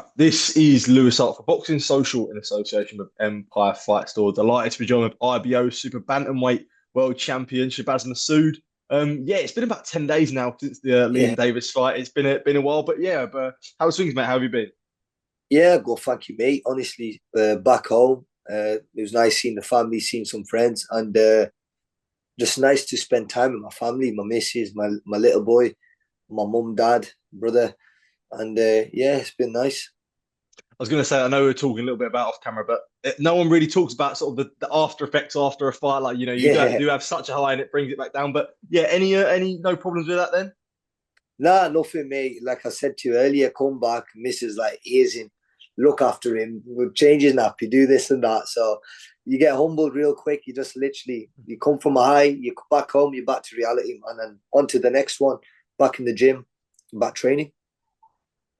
Right. This is Lewis Hart for Boxing Social in association with Empire Fight Store. Delighted to be joined with IBO Super Bantamweight World Champion Shabaz Masoud. Yeah, it's been about 10 days now since the Yeah, Liam Davies fight. It's been a while, but yeah, but how's things, mate? How have you been? yeah, good. Thank you, mate. Honestly, back home, it was nice seeing the family, seeing some friends, and just nice to spend time with my family, my missus, my little boy, my mum, dad, brother, and yeah, it's been nice. I was going to say, I know we are talking a little bit about off camera, but no one really talks about sort of the after effects after a fight. Like, you Yeah, do have such a high and it brings it back down. But yeah, any no problems with that then? nah, nothing, mate. Like I said to you earlier, come back, missus like ears in, look after him, we'll change his nappy, do this and that. So you get humbled real quick. You just literally you come from a high, you come back home, you're back to reality, and then on to the next one, back in the gym, back training.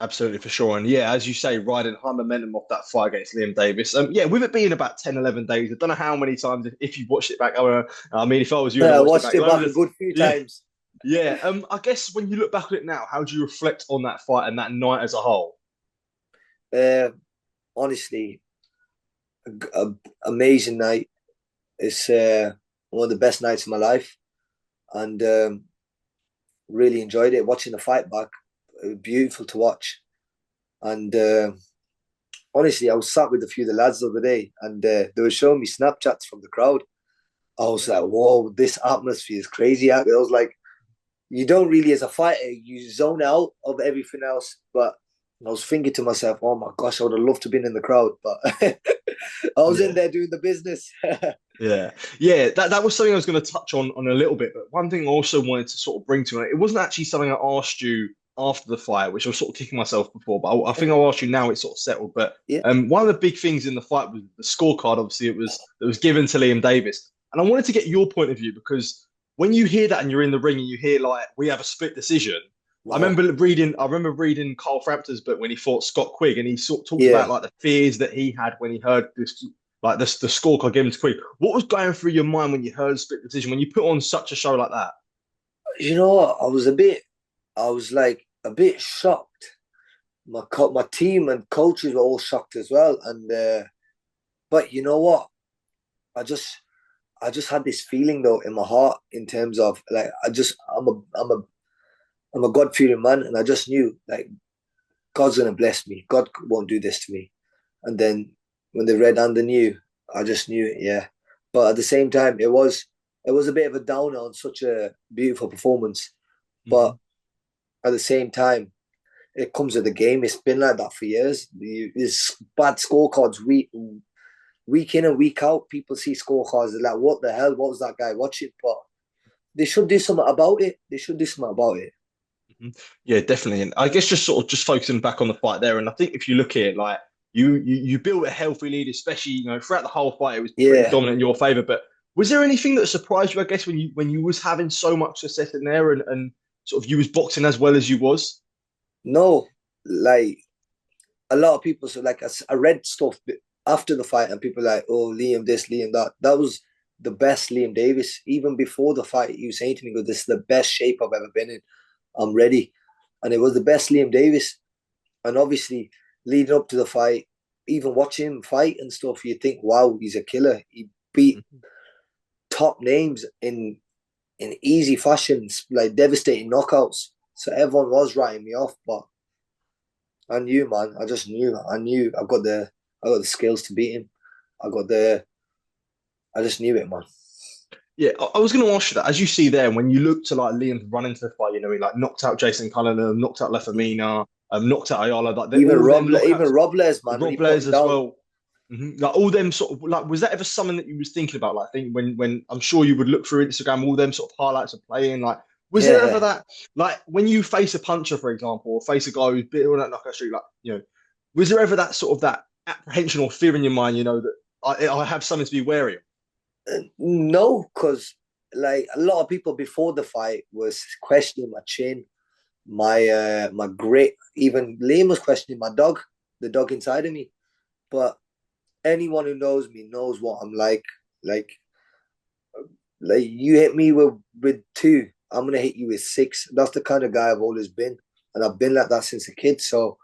Absolutely, for sure. And yeah, as you say, riding high momentum off that fight against Liam Davis. Yeah, with it being about 10, 11 days, I don't know how many times, if you've watched it back. I mean, if I was you and I I watched it watched back it back a loads. good few Yeah, times. yeah. I guess when you look back on it now, how do you reflect on that fight and that night as a whole? Uh, Honestly, amazing night. It's one of the best nights of my life, and really enjoyed it. Watching the fight back, it was beautiful to watch. And honestly, I was sat with a few of the lads the other day, and they were showing me Snapchats from the crowd. I was like, "Whoa, this atmosphere is crazy!" I was like, "You don't really, as a fighter, you zone out of everything else." But I was thinking to myself, "Oh my gosh, I would have loved to have been in the crowd," but I was in Yeah. there doing the business. Yeah, yeah, that was something I was going to touch on a little bit, but one thing I also wanted to sort of bring to it, it wasn't actually something I asked you after the fight, which I was sort of kicking myself before, but I think I'll ask you now. It's sort of settled, but Yeah, one of the big things in the fight was the scorecard. Obviously, it was given to Liam Davis, and I wanted to get your point of view because when you hear that and you're in the ring and you hear like we have a split decision. wow. I remember reading Carl Frampton's book when he fought Scott Quigg, and he sort of talks about Yeah. like the fears that he had when he heard this like the scorecard given to Queen. What was going through your mind when you heard split decision when you put on such a show like that? You know what? I was like a bit shocked. My team and coaches were all shocked as well. And but you know what? I just I just had this feeling though in my heart in terms of like I'm a God fearing man, and I just knew like God's gonna bless me. God won't do this to me. And then when they read and they knew, I just knew it. Yeah, but at the same time, it was a bit of a downer on such a beautiful performance. Mm-hmm. But at the same time, it comes with the game. It's been like that for years. There's bad scorecards week in and week out. People see scorecards. They're like, "What the hell? What was that guy watching?" But they should do something about it. They should do something about it. Yeah, definitely. And I guess just sort of just focusing back on the fight there. And I think if you look at it, like you built a healthy lead, especially throughout the whole fight, it was pretty Yeah. dominant in your favor. But was there anything that surprised you? I guess when you was having so much success in there and sort of you was boxing as well as you was. No, like a lot of people. So like I read stuff after the fight, and people like, "Oh, Liam this, Liam that." That was the best Liam Davis. Even before the fight, he was saying to me, "Go, this is the best shape I've ever been in. I'm ready," and it was the best Liam Davis. And obviously, leading up to the fight, even watching him fight and stuff, you think, "Wow, he's a killer." He beat Mhm. top names in easy fashion, like devastating knockouts. So everyone was writing me off, but I knew, man. I just knew. I knew I got the skills to beat him. I got the. I just knew it, man. Yeah, I was going to ask you that. As you see there, when you look to like Liam run into the fight, he like knocked out Jason Cullinan, knocked out Lefamina, knocked out Ayala, like all of them Even knockouts, Robles, man, when Rob he put Blair's him as down. well. Like all them sort of like, was that ever something that you was thinking about? Like, I think when I'm sure you would look through Instagram, all them sort of highlights of playing. Like, was there ever Yeah. that like when you face a puncher, for example, or face a guy who's bit on that knockout streak, like was there ever that sort of that apprehension or fear in your mind? That I have something to be wary of. No, because like a lot of people before the fight was questioning my chin, my grit. Even Liam was questioning my dog, the dog inside of me. But anyone who knows me knows what I'm like. Like like you hit me with two, I'm gonna hit you with six. That's the kind of guy I've always been, and I've been like that since a kid. So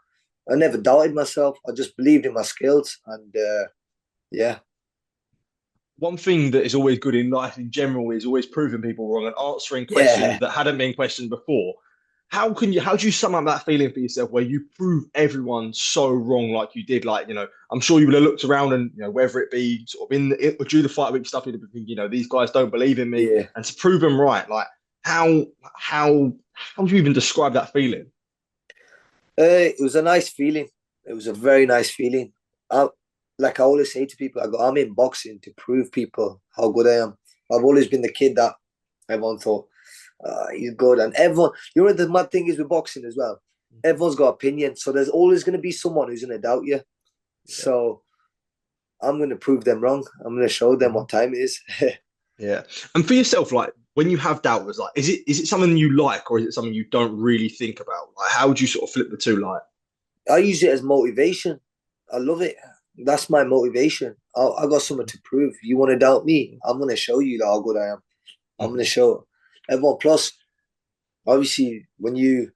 I never doubted myself. I just believed in my skills, and yeah. One thing that is always good in life in general is always proving people wrong and answering questions Yeah, that hadn't been questioned before. How do you sum up that feeling for yourself where you prove everyone so wrong like you did? Like, I'm sure you would have looked around and, whether it be sort of during the fight week stuff, you'd have been thinking, these guys don't believe in me. yeah. And to prove them right, like how do you even describe that feeling? It was a nice feeling. It was a very nice feeling. I, like I always say to people, I'm in boxing to prove people how good I am. I've always been the kid that everyone thought, he's good. And everyone, the mad thing is with boxing as well. Everyone's got opinions. So there's always going to be someone who's going to doubt you. Yeah. So I'm going to prove them wrong. I'm going to show them what time it is. Yeah. And for yourself, like when you have doubters, like is it something you like or is it something you don't really think about? Like how would you sort of flip the two like? I use it as motivation. I love it. That's my motivation. I got something to prove. You want to doubt me? I'm going to show you how good I am. I'm going to show everyone. Plus, obviously, when you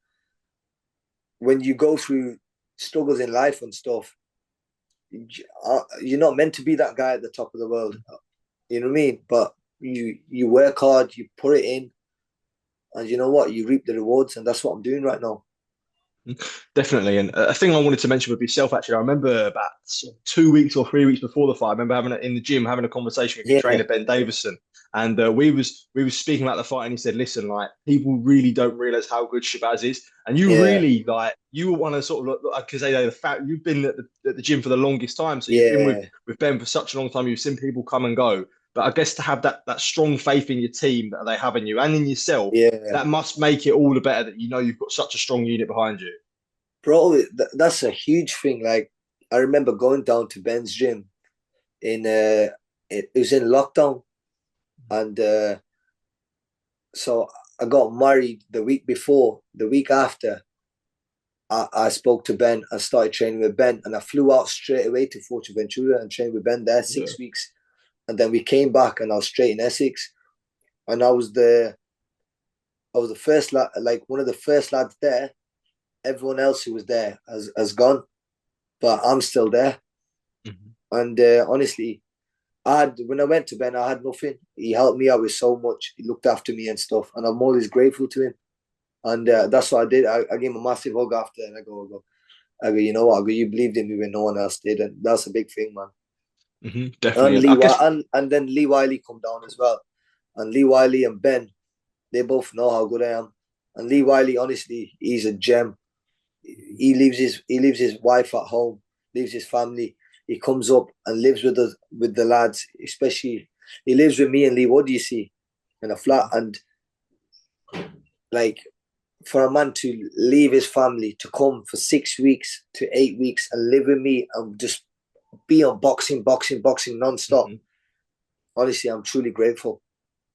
go through struggles in life and stuff, you're not meant to be that guy at the top of the world. You know what I mean? But you work hard, you put it in, and you know what? You reap the rewards, and that's what I'm doing right now. Definitely. And a thing I wanted to mention with yourself, actually, I remember about 2 weeks or 3 weeks before the fight, I remember having in the gym having a conversation with your Yeah, trainer, Ben Davison. And we was speaking about the fight, and he said, "Listen, like people really don't realize how good Shabaz is, and you yeah, really like you were one of sort of like because they the fact you've been at the gym for the longest time, so you've been yeah, with Ben for such a long time. You've seen people come and go, but I guess to have that strong faith in your team that they have in you and in yourself, yeah. that must make it all the better that you've got such a strong unit behind you." Bro, that's a huge thing. Like, I remember going down to Ben's gym in it was in lockdown, and so I got married the week before. The week after, I spoke to Ben and started training with Ben, and I flew out straight away to Fuerteventura and trained with Ben there Yeah. 6 weeks, and then we came back and I was straight in Essex, and I was the first lad, like one of the first lads there. Everyone else who was there has gone, but I'm still there. Mhm. And honestly, when I went to Ben, I had nothing. He helped me out with so much. He looked after me and stuff, and I'm always grateful to him. And that's what I did. I gave him a massive hug after, and I go, you know what? I go, you believed in me when no one else did, and that's a big thing, man. Definitely. And And I guess and then Lee Wylie come down as well, and Lee Wylie and Ben, they both know how good I am. And Lee Wylie, honestly, he's a gem. He leaves his wife at home, leaves his family. He comes up and lives with the lads, especially he lives with me and Lee. What do you see in a flat? And like for a man to leave his family to come for 6 weeks to 8 weeks and live with me and just be on boxing non-stop. mhm, Honestly, I'm truly grateful.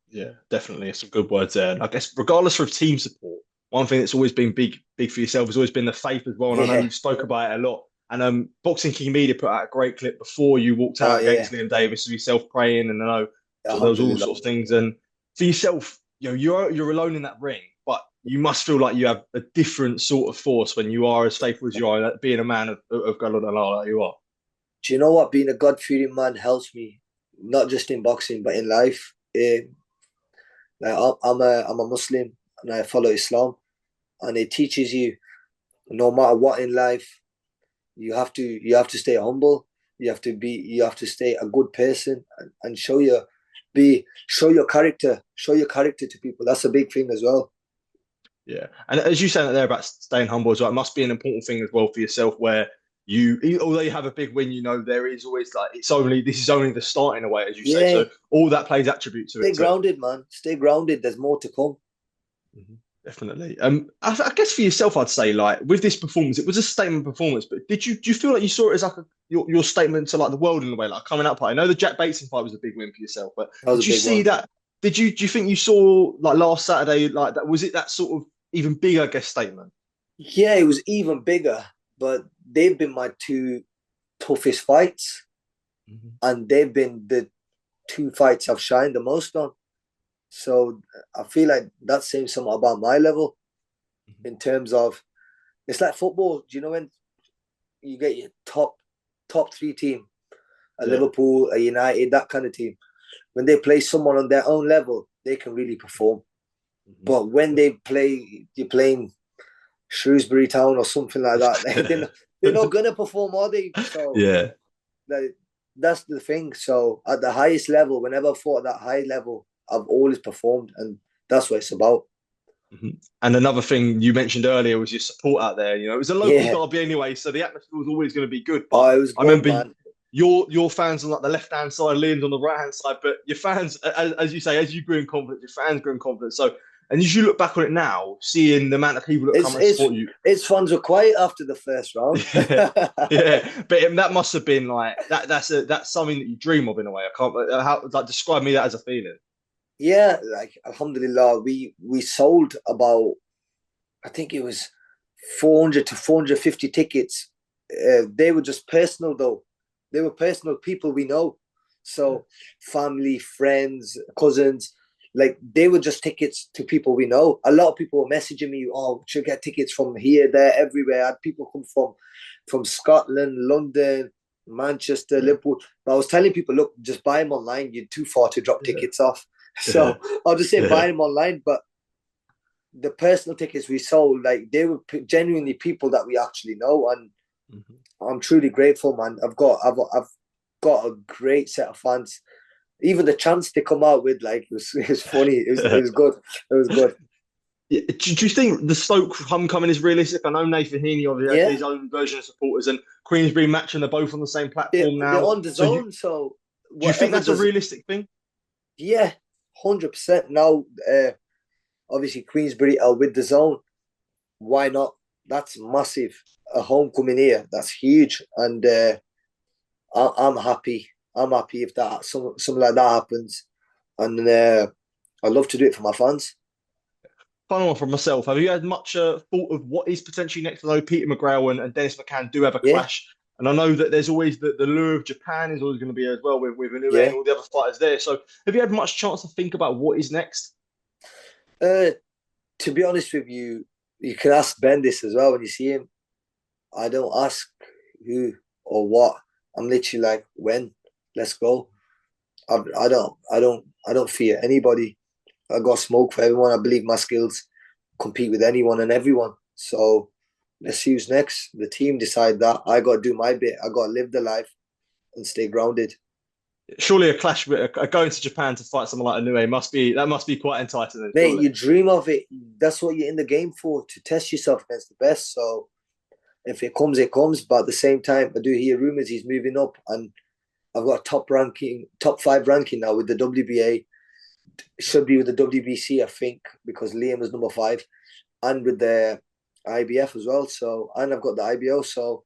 yeah, definitely. Some good words there. And I guess regardless of team support, one thing that's always been big for yourself has always been the faith as well. And I know Yeah. you've spoke about it a lot. And Boxing King Media put out a great clip before you walked Oh out yeah. against Liam Davies of yourself praying, and I know sort of there was all Alhamdulillah. sorts of things. And for yourself, you're alone in that ring, but you must feel like you have a different sort of force when you are as faithful as you are, being a man of God and Allah like you are. Do you know what? Being a God-fearing man helps me, not just in boxing, but in life. Like I'm a Muslim and I follow Islam, and it teaches you no matter what in life, you have to stay humble. You have to stay a good person and show your character to people. That's a big thing as well. Yeah, and as you said there about staying humble as well, it must be an important thing as well for yourself, where although you have a big win, there is always like this is only the start in a way, as you say. Yeah, So all that plays attribute to stay it too. grounded, man. Stay grounded. There's more to come. Definitely. I guess for yourself, I'd say like with this performance, it was a statement performance. But do you feel like you saw it as like your statement to like the world in a way, like coming up? I know the Jack Bateson fight was a big win for yourself, but That was a did you big see one. that? Do you think you saw like last Saturday like that? Was it that sort of even bigger, I guess, statement? Yeah, it was even bigger, but they've been my two toughest fights, Mhm. and they've been the two fights I've shined the most on. So I feel like that's saying something about my level in terms of it's like football. Do you know when you get your top three team, a Yeah. Liverpool, a United, that kind of team. When they play someone on their own level, they can really perform. But when you're playing Shrewsbury Town or something like that, they're not gonna perform, are they? So Yeah. that's the thing. So at the highest level, whenever I've fought at that high level, I've always performed, and that's what it's about. And another thing you mentioned earlier was your support out there. You know, it was a local Yeah. derby anyway, so the atmosphere was always going to be good. Oh, But it was I good, remember man. your fans on like the left hand side, Liam's on the right hand side. But your fans, as you say, as you grew in confidence, your fans grew in confidence. So, and as you look back on it now, seeing the amount of people that It's come and it's support you, it's fans were quiet after the first round. yeah, yeah. But that must have been like that. That's something that you dream of in a way. I can't describe me that as a feeling. Yeah, like Alhamdulillah, we sold about, I think it was 400 to 450 tickets. They were just personal though. They were personal people we know. So family, friends, cousins, like they were just tickets to people we know. A lot of people were messaging me, oh, should get tickets from here, there, everywhere. I had people come from Scotland, London, Manchester, Liverpool. But I was telling people, look, just buy them online. You're too far to drop tickets off. So I'll just say buy them online. But the personal tickets we sold, like they were genuinely people that we actually know, and I'm truly grateful, man. I've got a great set of fans. Even the chants they come out with, like, it was funny. It was good. It was good. Yeah. Do you think the Stoke Homecoming is realistic? I know Nathan Heaney obviously has Yeah, his own version of supporters, and Queensbury matching they're both on the same platform they're now. on the So zone. So do you think whatever that's a does, realistic thing? yeah, 100%. Now, obviously Queensbury are with the zone. Why not? That's massive. A homecoming here. That's huge, and I'm happy. I'm happy if that something like that happens, and I love to do it for my fans. Final one from myself. Have you had much thought of what is potentially next? I know Peter McGraw and Dennis McCann do have a Yeah, clash, and I know that there's always the lure of Japan is always going to be as well with Inoue and yeah. all the other fighters there. So have you had much chance to think about what is next? Uh, to be honest with you, you can ask Ben this as well when you see him. I don't ask who or what. I'm literally like, when? Let's go. I don't fear anybody. I got smoke for everyone. I believe my skills compete with anyone and everyone. So let's see who's next. The team decide that. I got to do my bit. I got to live the life and stay grounded. Surely a clash, going to Japan to fight someone like Inoue must be quite enticing, then, Mate, surely. you dream of it. That's what you're in the game for, to test yourself against the best. So if it comes, it comes. But at the same time, I do hear rumors he's moving up, and I've got a top 5 ranking now with the WBA. Should be with the WBC, I think, because Liam was number 5, and with the IBF as well. So, and I've got the IBO. So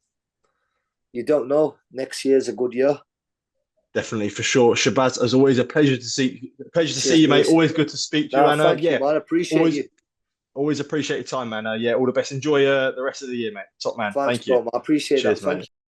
you don't know. Next year's a good year. Definitely, for sure. Shabaz, as always, a pleasure to see. Pleasure to see Cheers, you, mate. Bruce. Always good to speak to you. Nah, And thank you, yeah, man. I appreciate always you. always appreciate your time, man. Yeah, all the best. Enjoy the rest of the year, mate. Top man. Thanks, Thank you. bro. I appreciate that. Cheers, Thank mate. you.